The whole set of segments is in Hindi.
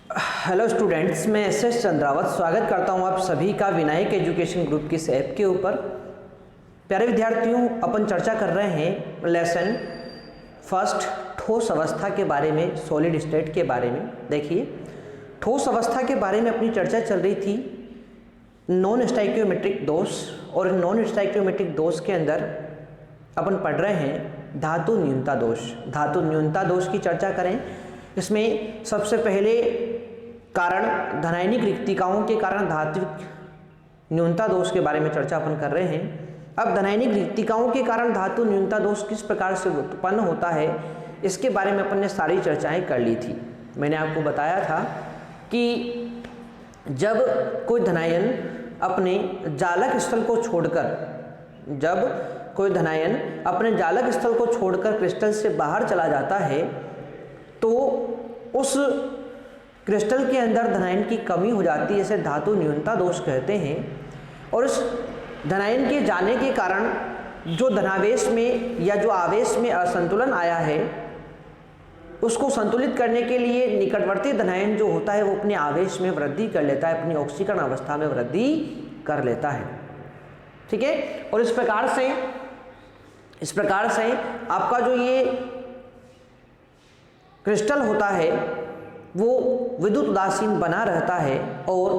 हेलो स्टूडेंट्स, मैं एस चंद्रावत स्वागत करता हूं आप सभी का विनायक एजुकेशन ग्रुप की इस ऐप के ऊपर। प्यारे विद्यार्थियों, अपन चर्चा कर रहे हैं लेसन फर्स्ट ठोस अवस्था के बारे में, सॉलिड स्टेट के बारे में। देखिए, ठोस अवस्था के बारे में अपनी चर्चा चल रही थी नॉन स्टोइकियोमेट्रिक दोष, और नॉन स्टोइकियोमेट्रिक दोष के अंदर अपन पढ़ रहे हैं धातु न्यूनता दोष। धातु न्यूनता दोष की चर्चा करें। इसमें सबसे पहले कारण धनायनिक रिक्तिकाओं के कारण धात्विक न्यूनता दोष के बारे में चर्चा अपन कर रहे हैं। अब धनायनिक रिक्तिकाओं के कारण धातु न्यूनता दोष किस प्रकार से उत्पन्न होता है, इसके बारे में अपन ने सारी चर्चाएं कर ली थी। मैंने आपको बताया था कि जब कोई धनायन अपने जालक स्थल को छोड़कर क्रिस्टल से बाहर चला जाता है तो उस क्रिस्टल के अंदर धनायन की कमी हो जाती है, इसे धातु न्यूनता दोष कहते हैं। और इस धनायन के जाने के कारण जो धनावेश में या जो आवेश में असंतुलन आया है, उसको संतुलित करने के लिए निकटवर्ती धनायन जो होता है वो अपने आवेश में वृद्धि कर लेता है, अपनी ऑक्सीकरण अवस्था में वृद्धि कर लेता है। ठीक है। और इस प्रकार से आपका जो ये क्रिस्टल होता है वो विद्युत उदासीन बना रहता है। और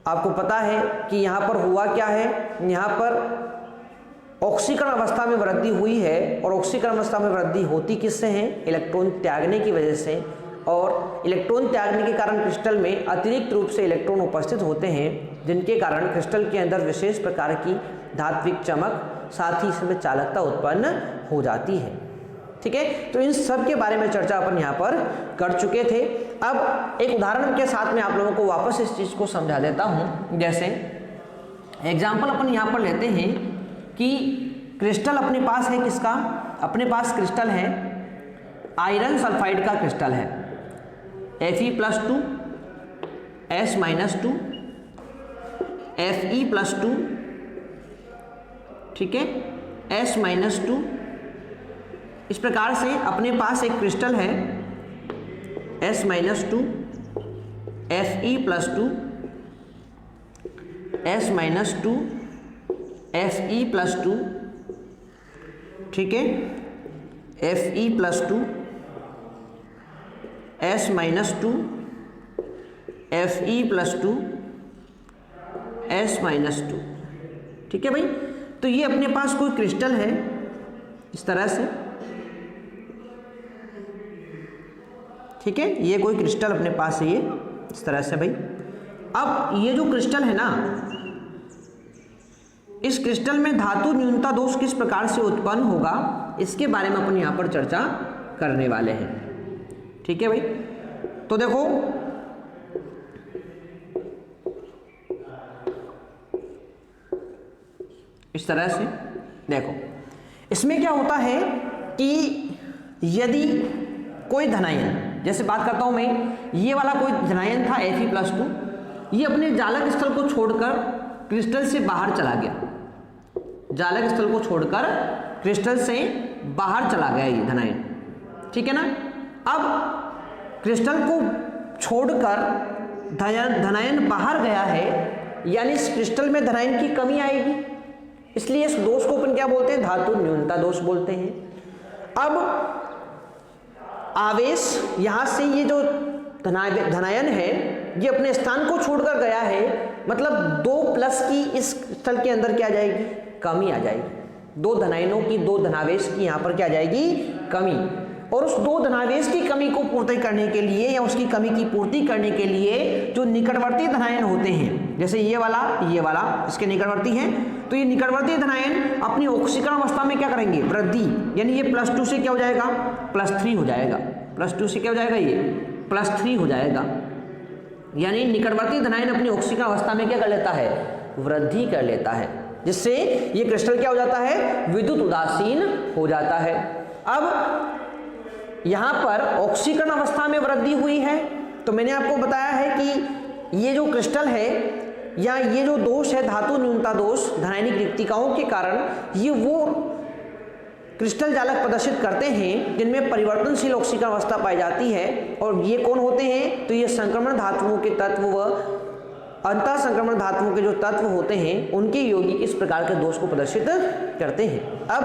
आपको पता है कि यहाँ पर हुआ क्या है, यहाँ पर ऑक्सीकरण अवस्था में वृद्धि हुई है, और ऑक्सीकरण अवस्था में वृद्धि होती किससे है? इलेक्ट्रॉन त्यागने की वजह से। और इलेक्ट्रॉन त्यागने के कारण क्रिस्टल में अतिरिक्त रूप से इलेक्ट्रॉन उपस्थित होते हैं, जिनके कारण क्रिस्टल के अंदर विशेष प्रकार की धात्विक चमक, साथ ही इसमें चालकता उत्पन्न हो जाती है। ठीक है। तो इन सब के बारे में चर्चा अपन यहाँ पर कर चुके थे। अब एक उदाहरण के साथ में आप लोगों को वापस इस चीज को समझा देता हूं। जैसे एग्जाम्पल अपन यहाँ पर लेते हैं कि क्रिस्टल अपने पास है, किसका? अपने पास क्रिस्टल है आयरन सल्फाइड का क्रिस्टल है, Fe+2 S-2 Fe+2, ठीक है, S-2। इस प्रकार से अपने पास एक क्रिस्टल है S-2 Fe+2 S-2 Fe+2, ठीक है, Fe+2 S-2 Fe+2 S-2, ठीक है भाई। तो ये अपने पास कोई क्रिस्टल है इस तरह से, ठीक है, ये कोई क्रिस्टल अपने पास है, ये इस तरह से भाई। अब ये जो क्रिस्टल है ना, इस क्रिस्टल में धातु न्यूनता दोष किस प्रकार से उत्पन्न होगा, इसके बारे में अपन यहां पर चर्चा करने वाले हैं। ठीक है भाई। तो देखो, इस तरह से देखो, इसमें क्या होता है कि यदि कोई धनायन, जैसे बात करता हूं मैं, ये वाला कोई धनायन था Fe+2, ये अपने जालक स्थल को छोड़कर क्रिस्टल से बाहर चला गया, जालक स्थल को छोड़कर क्रिस्टल से बाहर चला गया ये धनायन, ठीक है ना। अब क्रिस्टल को छोड़कर धनायन बाहर गया है, यानी इस क्रिस्टल में धनायन की कमी आएगी, इसलिए इस दोष को अपन क्या बोलते हैं? धातु न्यूनता दोष बोलते हैं। अब आवेश यहां से, ये जो धनायन है ये अपने स्थान को छोड़कर गया है, मतलब 2+ की इस स्थल के अंदर क्या जाएगी? कमी आ जाएगी। दो धनायनों की, दो धनावेश की यहां पर क्या जाएगी? कमी। और उस दो धनावेश की कमी को पूर्ति करने के लिए, या उसकी कमी की पूर्ति करने के लिए जो निकटवर्ती धनायन होते हैं, जैसे ये वाला इसके निकटवर्ती हैं, तो ये निकटवर्ती धनायन अपनी ऑक्सीकरण अवस्था में क्या करेंगे? वृद्धि, यानी ये +2 से क्या हो जाएगा? +3 हो जाएगा। +2 से क्या हो जाएगा? ये +3 हो जाएगा। यानी निकटवर्ती धनायन अपनी ऑक्सीकरण अवस्था में क्या कर लेता है? वृद्धि कर लेता है, जिससे ये क्रिस्टल क्या हो जाता है? विद्युत उदासीन हो जाता है। अब यहां पर ऑक्सीकरण अवस्था में वृद्धि हुई है, तो मैंने आपको बताया है कि ये जो क्रिस्टल है, या ये जो दोष है धातु न्यूनता दोष, धनायनिक रिक्तिकाओं के कारण, ये वो क्रिस्टल जालक प्रदर्शित करते हैं जिनमें परिवर्तनशील ऑक्सीकरण अवस्था पाई जाती है। और ये कौन होते हैं? तो ये संक्रमण धातुओं के तत्व व अंतः संक्रमण धातुओं के जो तत्व होते हैं उनके यौगिक इस प्रकार के दोष को प्रदर्शित करते हैं। अब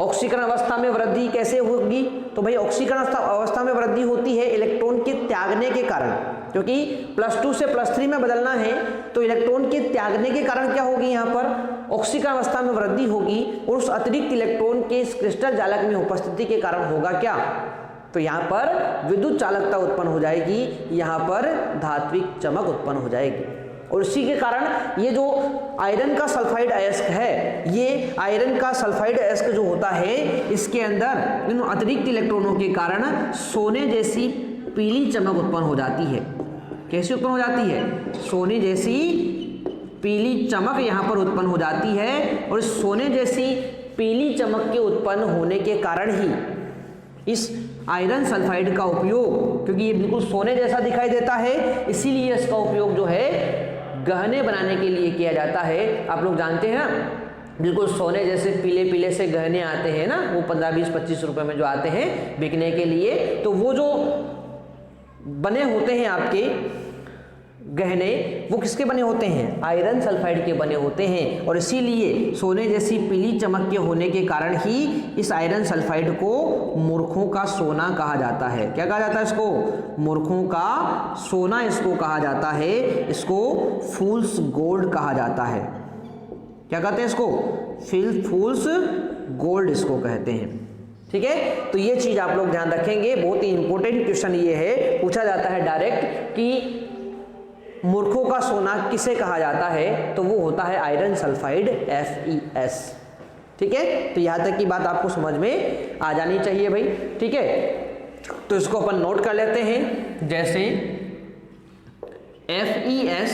ऑक्सीकरण अवस्था में वृद्धि कैसे होगी? तो भाई ऑक्सीकरण अवस्था में वृद्धि होती है इलेक्ट्रॉन के त्यागने के कारण, क्योंकि +2 से +3 में बदलना है तो इलेक्ट्रॉन के त्यागने के कारण क्या होगी? यहाँ पर ऑक्सीकरण अवस्था में वृद्धि होगी और उस अतिरिक्त इलेक्ट्रॉन के इस क्रिस्टल जालक में उपस्थिति के कारण होगा क्या? तो यहाँ पर विद्युत चालकता उत्पन्न हो जाएगी, यहाँ पर धात्विक चमक उत्पन्न हो जाएगी। और इसी के कारण ये जो आयरन का सल्फाइड अयस्क है, ये आयरन का सल्फाइड अयस्क जो होता है इसके अंदर इन अतिरिक्त इलेक्ट्रॉनों के कारण सोने जैसी पीली चमक उत्पन्न हो जाती है। कैसे उत्पन्न हो जाती है? सोने जैसी पीली चमक यहाँ पर उत्पन्न हो जाती है। और इस सोने जैसी पीली चमक के उत्पन्न होने के कारण ही इस आयरन सल्फाइड का उपयोग, क्योंकि ये बिल्कुल सोने जैसा दिखाई देता है, इसीलिए इसका उपयोग जो है गहने बनाने के लिए किया जाता है। आप लोग जानते हैं ना, बिल्कुल सोने जैसे पीले पीले से गहने आते हैं ना, वो 15, 20, 25 रुपए में जो आते हैं बिकने के लिए, तो वो जो बने होते हैं आपके गहने, वो किसके बने होते हैं? आयरन सल्फाइड के बने होते हैं। और इसीलिए सोने जैसी पीली चमक के होने के कारण ही इस आयरन सल्फाइड को मूर्खों का सोना कहा जाता है। क्या कहा जाता है इसको? मूर्खों का सोना इसको कहा जाता है। इसको फूल्स गोल्ड कहा जाता है। क्या कहते हैं इसको? फूल्स गोल्ड इसको कहते हैं। ठीक है, तो ये चीज आप लोग ध्यान रखेंगे, बहुत ही इंपॉर्टेंट क्वेश्चन ये है, पूछा जाता है डायरेक्ट कि मूर्खों का सोना किसे कहा जाता है? तो वो होता है आयरन सल्फाइड FeS। ठीक है, तो यहां तक की बात आपको समझ में आ जानी चाहिए भाई। ठीक है, तो इसको अपन नोट कर लेते हैं। जैसे FeS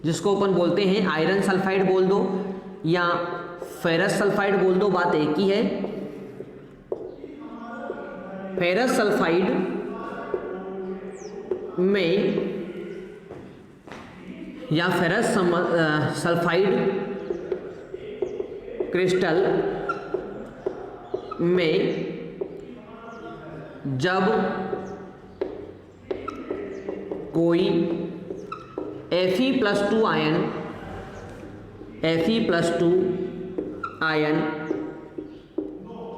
जिसको अपन बोलते हैं आयरन सल्फाइड बोल दो या फेरस सल्फाइड बोल दो, बात एक ही है। फेरस सल्फाइड में या फेरस सल्फाइड क्रिस्टल में जब कोई Fe+2 आयन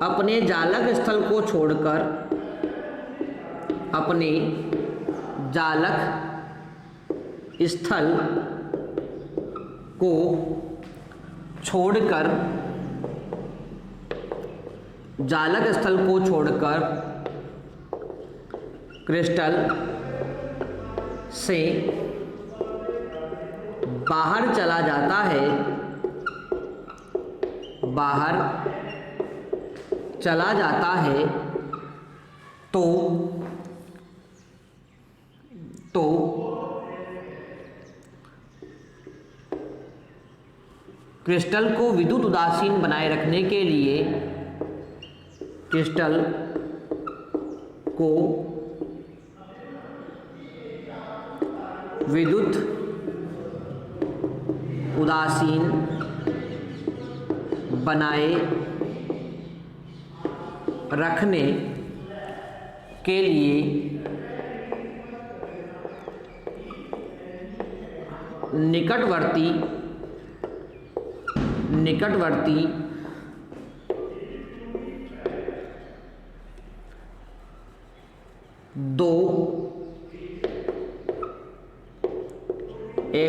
अपने जालक स्थल को छोड़कर अपने जालक स्थल को छोड़कर जालक स्थल को छोड़कर क्रिस्टल से बाहर चला जाता है, बाहर चला जाता है तो क्रिस्टल को विद्युत उदासीन बनाए रखने के लिए क्रिस्टल को विद्युत उदासीन बनाए रखने के लिए निकटवर्ती दो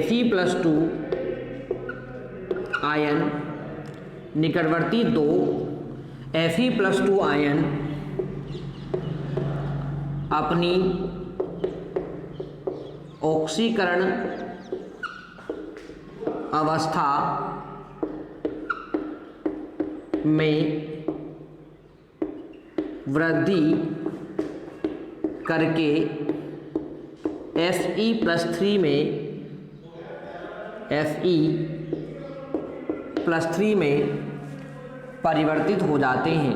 Fe+2 आयन, निकटवर्ती दो Fe+2 आयन अपनी ऑक्सीकरण अवस्था में वृद्धि करके Fe+3 में परिवर्तित हो जाते हैं,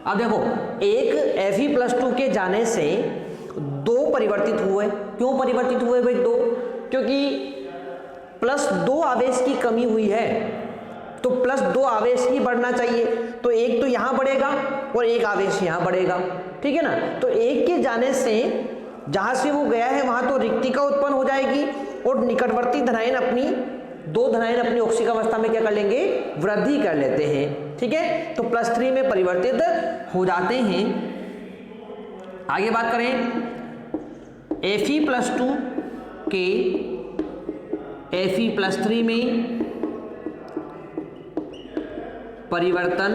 अब देखो एक Fe+2 के जाने से दो परिवर्तित हुए। क्यों परिवर्तित हुए भाई? दो, क्योंकि प्लस 2 आवेश की कमी हुई है, तो प्लस 2 आवेश ही बढ़ना चाहिए, तो एक तो यहां बढ़ेगा और एक आवेश यहां बढ़ेगा, ठीक है ना। तो एक के जाने से जहां से वो गया है वहां तो रिक्तिका उत्पन्न हो जाएगी और निकटवर्ती धनायन अपनी 2 धनायन अपनी ऑक्सीय अवस्था में क्या कर लेंगे, वृद्धि कर लेते हैं, ठीक है। तो +3 में परिवर्तित हो जाते हैं। आगे बात करें Fe+2 के Fe+3 में परिवर्तन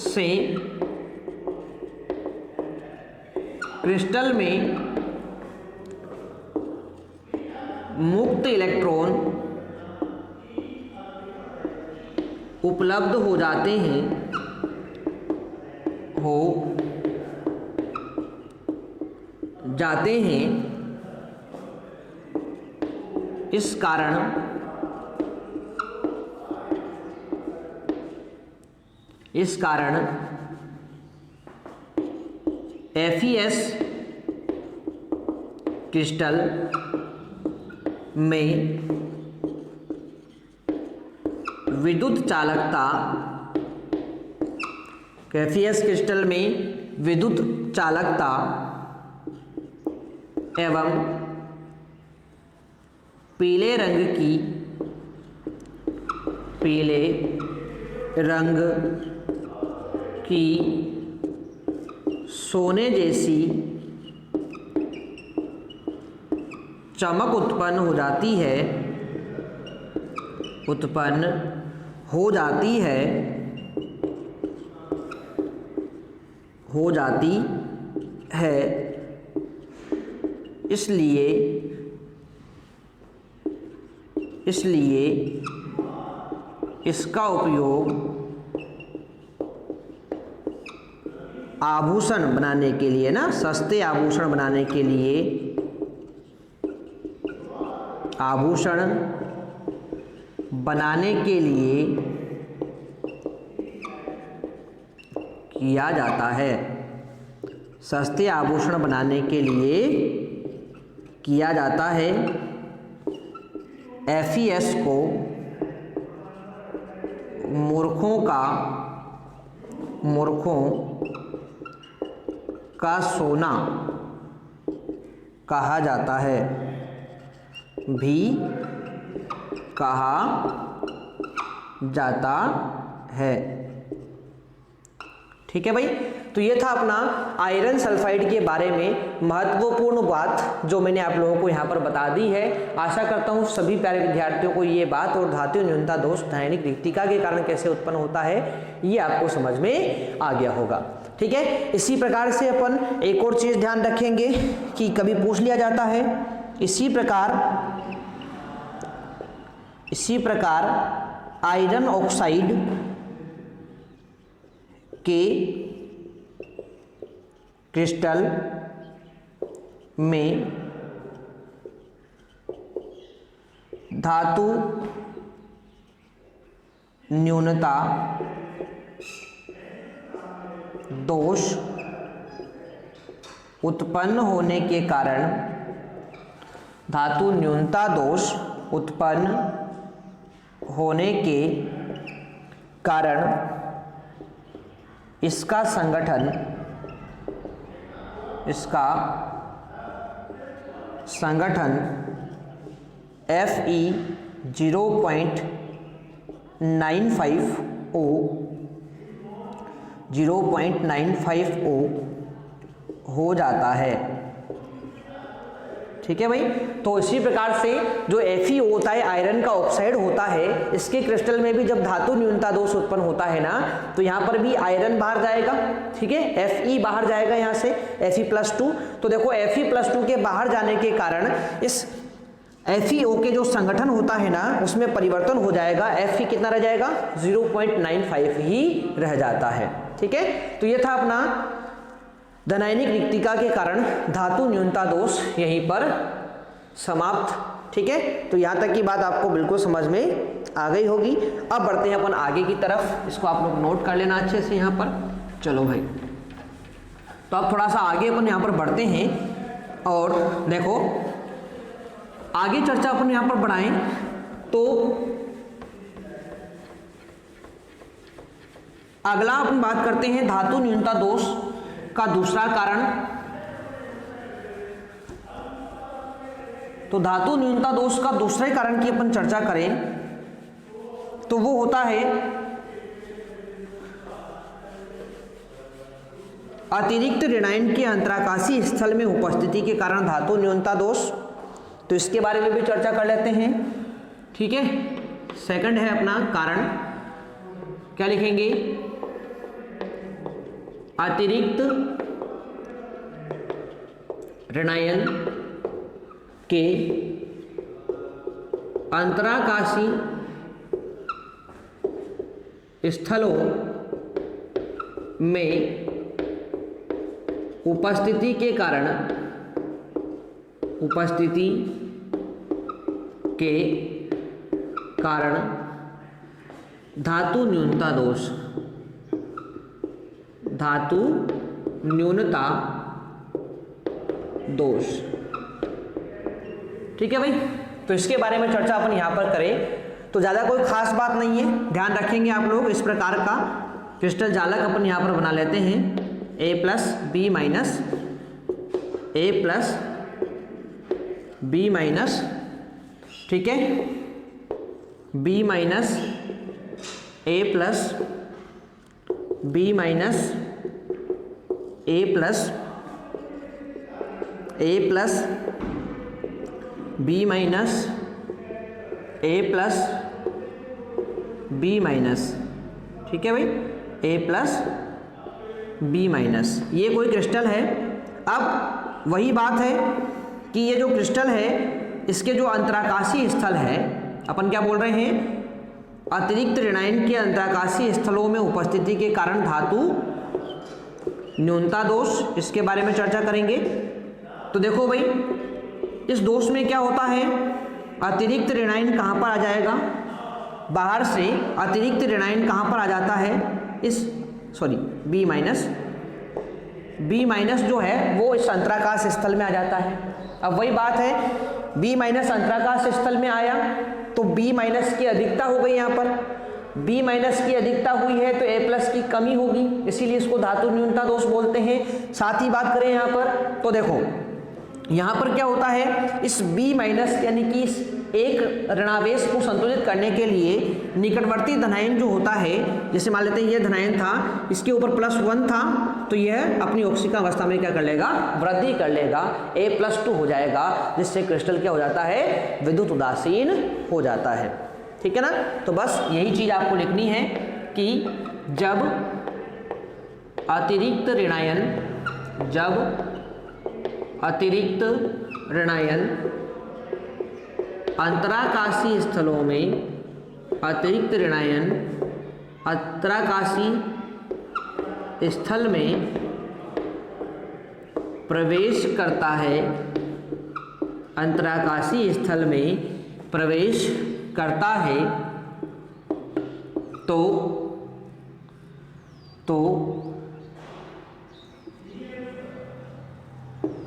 से क्रिस्टल में मुक्त इलेक्ट्रॉन उपलब्ध हो जाते हैं, इस कारण FeS क्रिस्टल में विद्युत चालकता, FeS क्रिस्टल में विद्युत चालकता एवं पीले रंग की सोने जैसी चमक उत्पन्न हो जाती है। इसलिए इसका उपयोग आभूषण बनाने के लिए ना, सस्ते आभूषण बनाने के लिए, किया जाता है। सस्ते आभूषण बनाने के लिए किया जाता है। FeS को मूर्खों का सोना कहा जाता है, ठीक है भाई। तो ये था अपना आयरन सल्फाइड के बारे में महत्वपूर्ण बात जो मैंने आप लोगों को यहाँ पर बता दी है। आशा करता हूँ सभी प्यारे विद्यार्थियों को ये बात और धातु न्यूनता दोष धायनिक रिक्तिका के कारण कैसे उत्पन्न होता है ये आपको समझ में आ गया होगा, ठीक है। इसी प्रकार से अपन एक और चीज ध्यान रखेंगे कि कभी पूछ लिया जाता है, इसी प्रकार आयरन ऑक्साइड के क्रिस्टल में धातु न्यूनता दोष उत्पन्न होने के कारण, धातु न्यूनता दोष उत्पन्न होने के कारण इसका संगठन Fe 0.95O हो जाता है, ठीक है भाई। तो इसी प्रकार से जो Fe होता है आयरन का ऑक्साइड होता है, इसके क्रिस्टल में भी जब धातु न्यूनता दोष उत्पन्न होता है ना, तो यहाँ पर भी आयरन बाहर जाएगा, ठीक है, Fe बाहर जाएगा यहाँ से Fe+2। तो देखो Fe+2 के बाहर जाने के कारण इस FeO के जो संगठन होता है ना उसमें परिवर्तन हो जाएगा, Fe कितना रह जाएगा 0.95 ही रह जाता है, ठीक है। तो ये था अपना धनायनिक रिक्तिका के कारण धातु न्यूनता दोष यहीं पर समाप्त, ठीक है। तो यहाँ तक की बात आपको बिल्कुल समझ में आ गई होगी। अब बढ़ते हैं अपन आगे की तरफ, इसको आप लोग नोट कर लेना अच्छे से यहाँ पर। चलो भाई, तो अब थोड़ा सा आगे अपन यहाँ पर बढ़ते हैं और देखो आगे चर्चा अपन यहां पर बढ़ाएं तो अगला अपन बात करते हैं धातु न्यूनता दोष का दूसरा कारण। तो धातु न्यूनता दोष का दूसरे कारण की अपन चर्चा करें तो वो होता है अतिरिक्त ऋणायन के अंतराकाशीय स्थल में उपस्थिति के कारण धातु न्यूनता दोष। तो इसके बारे में भी चर्चा कर लेते हैं, ठीक है। सेकंड है अपना कारण, क्या लिखेंगे, अतिरिक्त ऋणायन के अंतराकाशीय स्थलों में उपस्थिति के कारण धातु न्यूनता दोष, धातु न्यूनता दोष, ठीक है भाई। तो इसके बारे में चर्चा अपन यहां पर करें तो ज़्यादा कोई खास बात नहीं है, ध्यान रखेंगे आप लोग। इस प्रकार का क्रिस्टल जालक अपन यहां पर बना लेते हैं, a plus B minus A plus B minus, ठीक है, B minus A plus B minus A plus B minus A plus B minus, ठीक है भाई, ए प्लस बी माइनस, ये कोई क्रिस्टल है। अब वही बात है कि ये जो क्रिस्टल है इसके जो अंतराकाशीय स्थल है, अपन क्या बोल रहे हैं, अतिरिक्त ऋणायन के अंतराकाशीय स्थलों में उपस्थिति के कारण धातु न्यूनता दोष, इसके बारे में चर्चा करेंगे। तो देखो भाई, इस दोष में क्या होता है, अतिरिक्त ऋणायन कहाँ पर आ जाएगा, बाहर से अतिरिक्त ऋणायन कहाँ पर आ जाता है, इस बी माइनस जो है वो इस अंतराकाश स्थल में आ जाता है। अब वही बात है, बी माइनस अंतराकाश स्थल में आया तो बी माइनस की अधिकता हो गई, यहाँ पर बी माइनस की अधिकता हुई है तो ए प्लस की कमी होगी, इसीलिए इसको धातु न्यूनता दोष बोलते हैं। साथ ही बात करें यहाँ पर तो देखो यहाँ पर क्या होता है, इस बी माइनस यानी कि इस एक ऋणावेश को संतुलित करने के लिए निकटवर्ती धनायन जो होता है, जैसे मान लेते हैं ये धनायन था, इसके ऊपर +1 था तो यह अपनी ऑक्सीकरण अवस्था में क्या कर लेगा, वृद्धि कर लेगा, A+2 हो जाएगा, जिससे क्रिस्टल क्या हो जाता है, विद्युत उदासीन हो जाता है, ठीक है ना। तो बस यही चीज आपको लिखनी है कि जब अतिरिक्त ऋणायन अंतराकाशीय स्थलों में अंतराकाशीय स्थल में प्रवेश करता है, अंतराकाशीय स्थल में प्रवेश करता है तो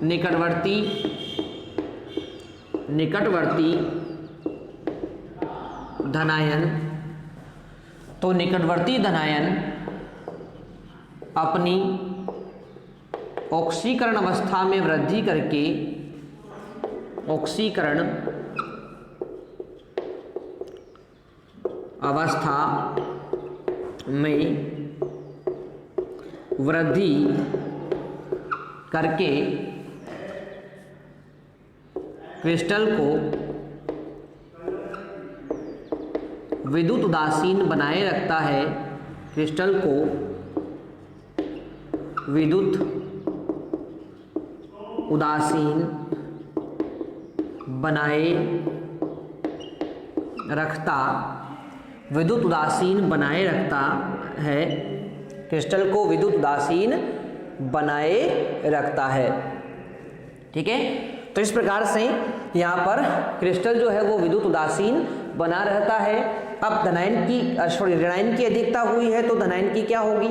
निकटवर्ती धनायन अपनी ऑक्सीकरण अवस्था में वृद्धि करके ऑक्सीकरण अवस्था में वृद्धि करके क्रिस्टल को विद्युत उदासीन बनाए रखता है, क्रिस्टल को विद्युत उदासीन बनाए रखता है, क्रिस्टल को विद्युत उदासीन बनाए रखता है, ठीक है। तो इस प्रकार से यहाँ पर क्रिस्टल जो है वो विद्युत उदासीन बना रहता है। अब ऋणायन की अधिकता हुई है तो धनायन की क्या होगी,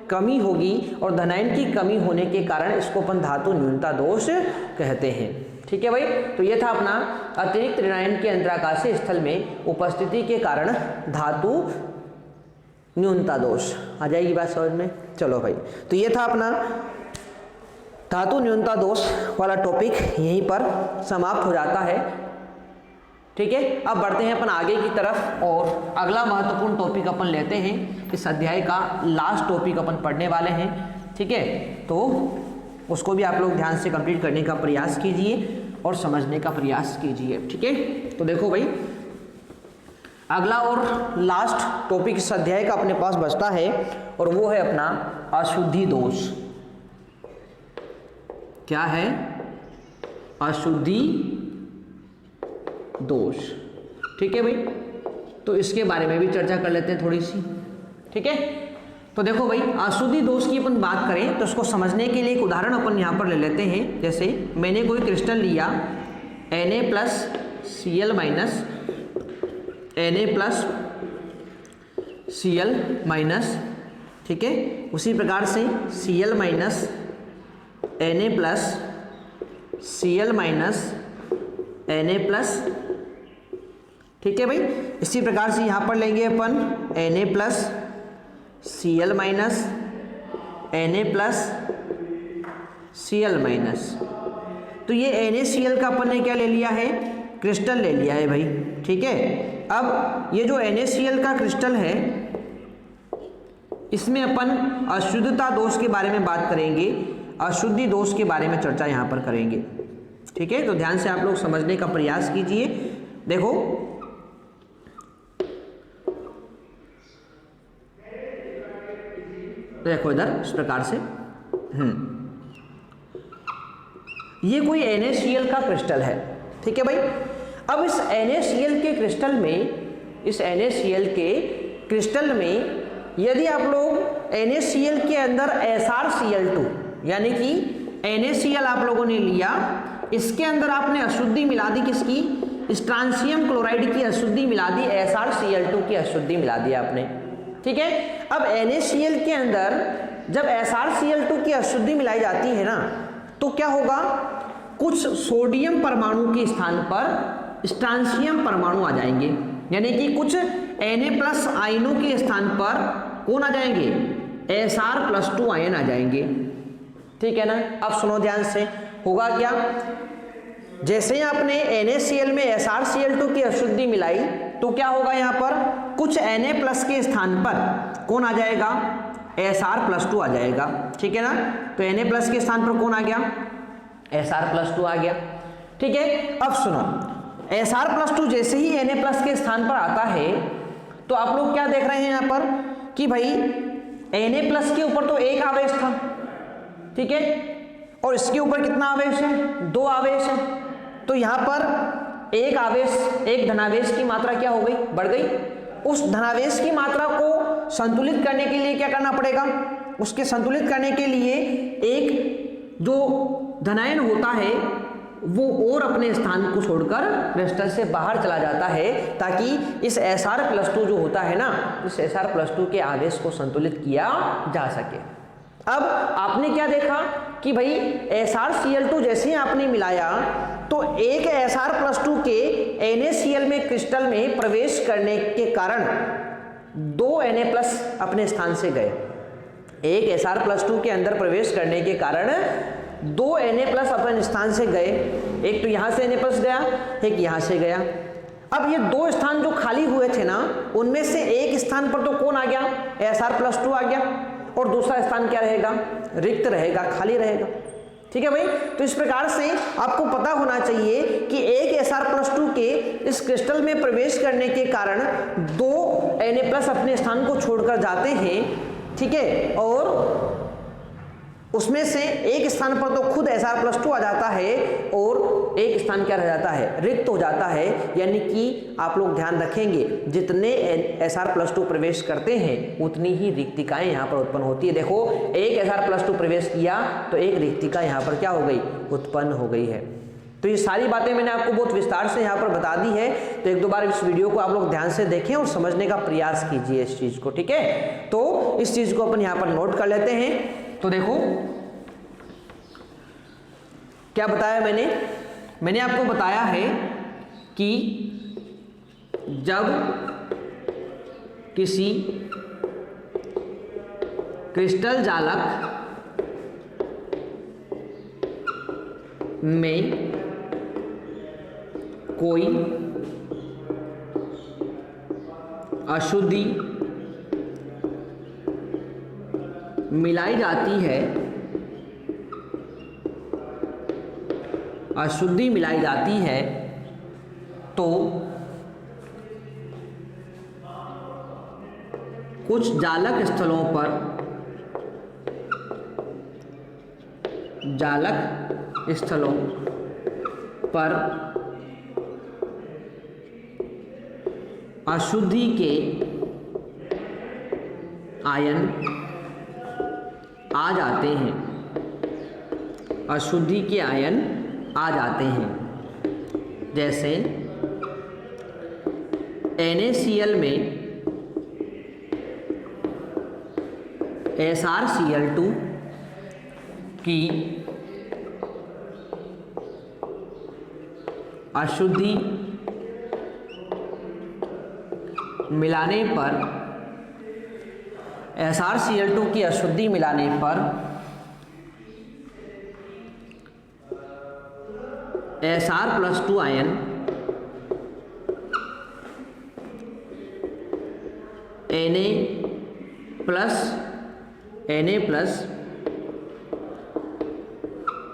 कमी होगी, और धनायन की कमी होने के कारण इसको अपन धातु न्यूनता दोष कहते हैं। ठीक है भाई। तो ये था अपना अतिरिक्त ऋणायन के अंतराकाशीय स्थल में उपस्थिति के कारण धातु न्यूनता दोष। आ जाएगी बात समझ में? चलो भाई, तो ये था अपना धातु न्यूनता दोष वाला टॉपिक, यहीं पर समाप्त हो जाता है। ठीक है, अब बढ़ते हैं अपन आगे की तरफ और अगला महत्वपूर्ण टॉपिक अपन लेते हैं। इस अध्याय का लास्ट टॉपिक अपन पढ़ने वाले हैं। ठीक है, तो उसको भी आप लोग ध्यान से कंप्लीट करने का प्रयास कीजिए और समझने का प्रयास कीजिए। ठीक है, तो देखो भाई, अगला और लास्ट टॉपिक इस अध्याय का अपने पास बचता है और वो है अपना अशुद्धि दोष। क्या है? अशुद्धि दोष। ठीक है भाई, तो इसके बारे में भी चर्चा कर लेते हैं थोड़ी सी। ठीक है, तो देखो भाई, अशुद्धि दोष की अपन बात करें तो उसको समझने के लिए एक उदाहरण अपन यहाँ पर ले लेते हैं। जैसे मैंने कोई क्रिस्टल लिया Na+Cl- Na+Cl-, ठीक है, उसी प्रकार से Cl- Na+Cl- Na+, ठीक है भाई। इसी प्रकार से यहाँ पर लेंगे अपन Na+Cl-, Na+Cl-, तो ये NaCl का अपन ने क्या ले लिया है? क्रिस्टल ले लिया है भाई। ठीक है, अब ये जो NaCl का क्रिस्टल है, इसमें अपन अशुद्धता दोष के बारे में बात करेंगे, अशुद्धि दोष के बारे में चर्चा यहाँ पर करेंगे। ठीक है, तो ध्यान से आप लोग समझने का प्रयास कीजिए। देखो इधर इस प्रकार से ये कोई NaCl का क्रिस्टल है। ठीक है भाई, अब इस NaCl के क्रिस्टल में यदि आप लोग NaCl के अंदर SrCl2 यानी कि NaCl आप लोगों ने लिया, इसके अंदर आपने अशुद्धि मिला दी, किसकी? स्ट्रांशियम क्लोराइड की अशुद्धि मिला दी, SrCl2 की अशुद्धि मिला दी आपने। ठीक है, अब NaCl के अंदर जब SrCl2 की अशुद्धि मिलाई जाती है ना, तो क्या होगा? कुछ सोडियम परमाणु के स्थान पर स्ट्रांशियम परमाणु आ जाएंगे, यानी कि कुछ Na+ आयनों के स्थान पर कौन आ जाएंगे? Sr+2 आयन आ जाएंगे। ठीक है ना, अब सुनो ध्यान से, होगा क्या? जैसे ही आपने NaCl में SrCl2 की अशुद्धि मिलाई तो क्या होगा? यहाँ पर कुछ Na+ के स्थान पर कौन आ जाएगा? Sr+2 आ जाएगा। ठीक है ना, तो Na+ के स्थान पर कौन आ गया? Sr+2 आ गया। ठीक है, अब सुनो, Sr+2 जैसे ही Na+ के स्थान पर आता है तो आप लोग क्या देख रहे हैं यहाँ पर कि भाई Na+ के ऊपर तो एक आवेश था, ठीक है, और इसके ऊपर कितना आवेश है? 2 आवेश है। तो यहाँ पर एक आवेश, एक धनावेश की मात्रा क्या हो गई? बढ़ गई। उस धनावेश की मात्रा को संतुलित करने के लिए क्या करना पड़ेगा? उसके संतुलित करने के लिए एक जो धनायन होता है वो और अपने स्थान को छोड़कर क्रिस्टल से बाहर चला जाता है, ताकि इस Sr+2 जो होता है ना, इस Sr+2 के आवेश को संतुलित किया जा सके। अब आपने क्या देखा कि भाई SrCl2 जैसे ही आपने मिलाया तो एक Sr+2 के NaCl में क्रिस्टल में प्रवेश करने के कारण 2 Na+ अपने स्थान से गए। एक Sr+2 के अंदर प्रवेश करने के कारण 2 Na+ अपने स्थान से गए। एक तो यहां से Na+ गया, एक यहां से गया। अब ये 2 स्थान जो खाली हुए थे ना, उनमें से एक स्थान पर तो कौन आ गया? Sr+2 आ गया, और दूसरा स्थान क्या रहेगा? रिक्त रहेगा, खाली रहेगा। ठीक है भाई, तो इस प्रकार से आपको पता होना चाहिए कि एक Sr+2 के इस क्रिस्टल में प्रवेश करने के कारण 2 Na+ अपने स्थान को छोड़कर जाते हैं। ठीक है, और उसमें से एक स्थान पर तो खुद Sr+2 आ जाता है और एक स्थान क्या रह जाता है? रिक्त हो जाता है। यानी कि आप लोग ध्यान रखेंगे, जितने Sr+2 प्रवेश करते हैं उतनी ही रिक्तिकाएं यहाँ पर उत्पन्न होती है। देखो, एक Sr+2 प्रवेश किया तो एक रिक्तिका यहाँ पर क्या हो गई? उत्पन्न हो गई है। तो ये सारी बातें मैंने आपको बहुत विस्तार से यहाँ पर बता दी है, तो एक दो बार इस वीडियो को आप लोग ध्यान से देखें और समझने का प्रयास कीजिए इस चीज को। ठीक है, तो इस चीज को अपन यहाँ पर नोट कर लेते हैं। तो देखो क्या बताया मैंने मैंने आपको बताया है कि जब किसी क्रिस्टल जालक में कोई अशुद्धि मिलाई जाती है, अशुद्धि मिलाई जाती है तो कुछ जालक स्थलों पर अशुद्धि के आयन आ जाते हैं, अशुद्धि के आयन आ जाते हैं। जैसे NaCl में SrCl2 की अशुद्धि मिलाने पर, SrCl2 की अशुद्धि मिलाने पर Sr+2 आयन Na+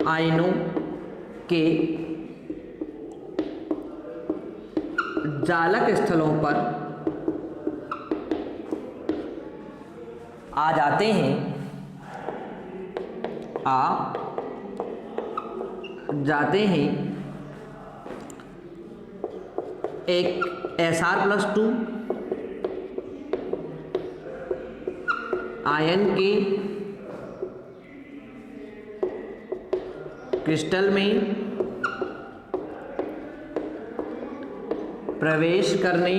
आयनों के जालक स्थलों पर आ जाते हैं, एक Sr+2 आयन के क्रिस्टल में प्रवेश करने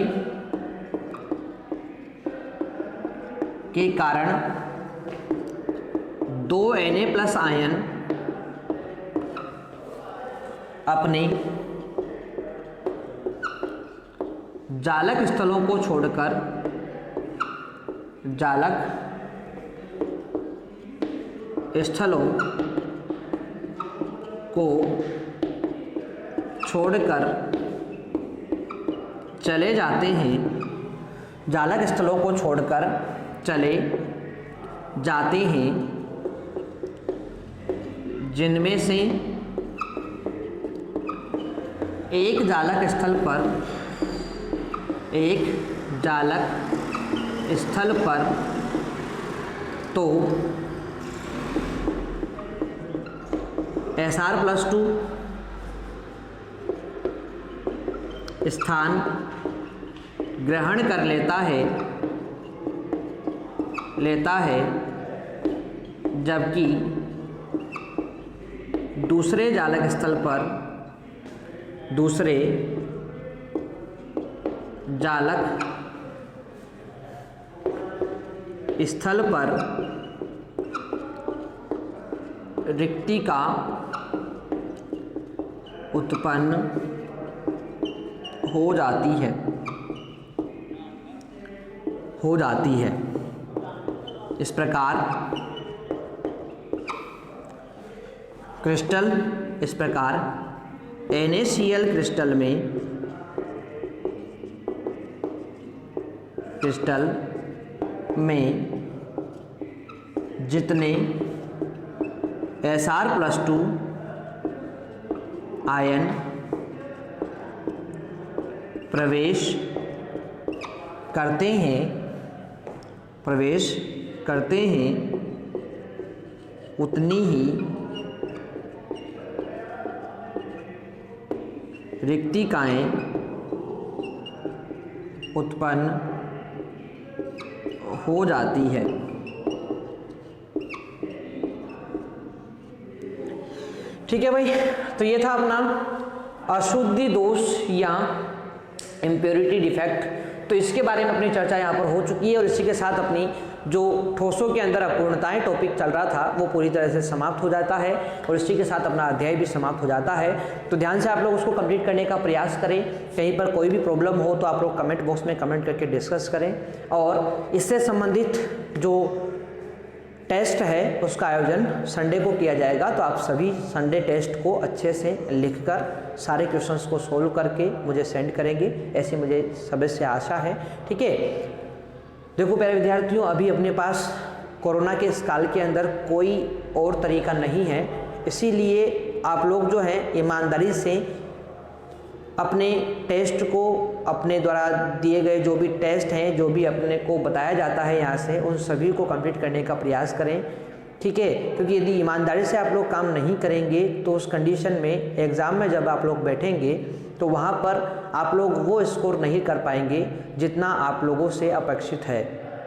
के कारण 2 Na+ आयन अपने जालक स्थलों को छोड़कर, जालक स्थलों को छोड़कर चले जाते हैं, जालक स्थलों को छोड़कर चले जाते हैं, जिनमें से एक जालक स्थल पर तो Sr+2 स्थान ग्रहण कर लेता है, जबकि दूसरे जालक स्थल पर, दूसरे जालक स्थल पर रिक्तिका उत्पन्न हो जाती है। इस प्रकार NaCl क्रिस्टल में जितने Sr+2 आयन प्रवेश करते हैं उतनी ही रिक्तिकाएं उत्पन्न हो जाती है। ठीक है भाई, तो ये था अपना अशुद्धि दोष या इम्प्योरिटी डिफेक्ट। तो इसके बारे में अपनी चर्चा यहाँ पर हो चुकी है और इसी के साथ अपनी जो ठोसों के अंदर अपूर्णताएं टॉपिक चल रहा था वो पूरी तरह से समाप्त हो जाता है और इसी के साथ अपना अध्याय भी समाप्त हो जाता है। तो ध्यान से आप लोग उसको कंप्लीट करने का प्रयास करें। कहीं पर कोई भी प्रॉब्लम हो तो आप लोग कमेंट बॉक्स में कमेंट करके डिस्कस करें और इससे संबंधित जो टेस्ट है उसका आयोजन संडे को किया जाएगा। तो आप सभी संडे टेस्ट को अच्छे से लिखकर सारे क्वेश्चंस को सोल्व करके मुझे सेंड करेंगे, ऐसी मुझे सभी से आशा है। ठीक है, देखो प्यारे विद्यार्थियों, अभी अपने पास कोरोना के इस काल के अंदर कोई और तरीका नहीं है, इसीलिए आप लोग जो हैं ईमानदारी से अपने टेस्ट को, अपने द्वारा दिए गए जो भी टेस्ट हैं, जो भी अपने को बताया जाता है यहाँ से, उन सभी को कंप्लीट करने का प्रयास करें। ठीक है, क्योंकि यदि ईमानदारी से आप लोग काम नहीं करेंगे तो उस कंडीशन में एग्ज़ाम में जब आप लोग बैठेंगे तो वहाँ पर आप लोग वो स्कोर नहीं कर पाएंगे जितना आप लोगों से अपेक्षित है।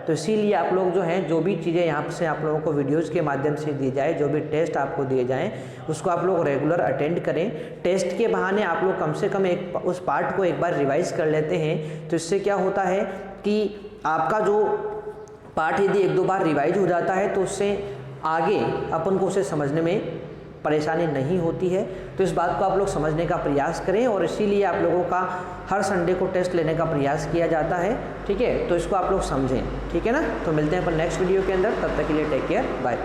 तो इसीलिए आप लोग जो हैं, जो भी चीज़ें यहाँ से आप लोगों को वीडियोज़ के माध्यम से दी जाए, जो भी टेस्ट आपको दिए जाएँ उसको आप लोग रेगुलर अटेंड करें। टेस्ट के बहाने आप लोग कम से कम उस पार्ट को एक बार रिवाइज कर लेते हैं। तो इससे क्या होता है कि आपका जो पार्ट यदि एक दो बार रिवाइज हो जाता है तो उससे आगे अपन को उसे समझने में परेशानी नहीं होती है। तो इस बात को आप लोग समझने का प्रयास करें और इसीलिए आप लोगों का हर संडे को टेस्ट लेने का प्रयास किया जाता है। ठीक है, तो इसको आप लोग समझें। ठीक है ना, तो मिलते हैं अपन नेक्स्ट वीडियो के अंदर, तब तक के लिए टेक केयर, बाय।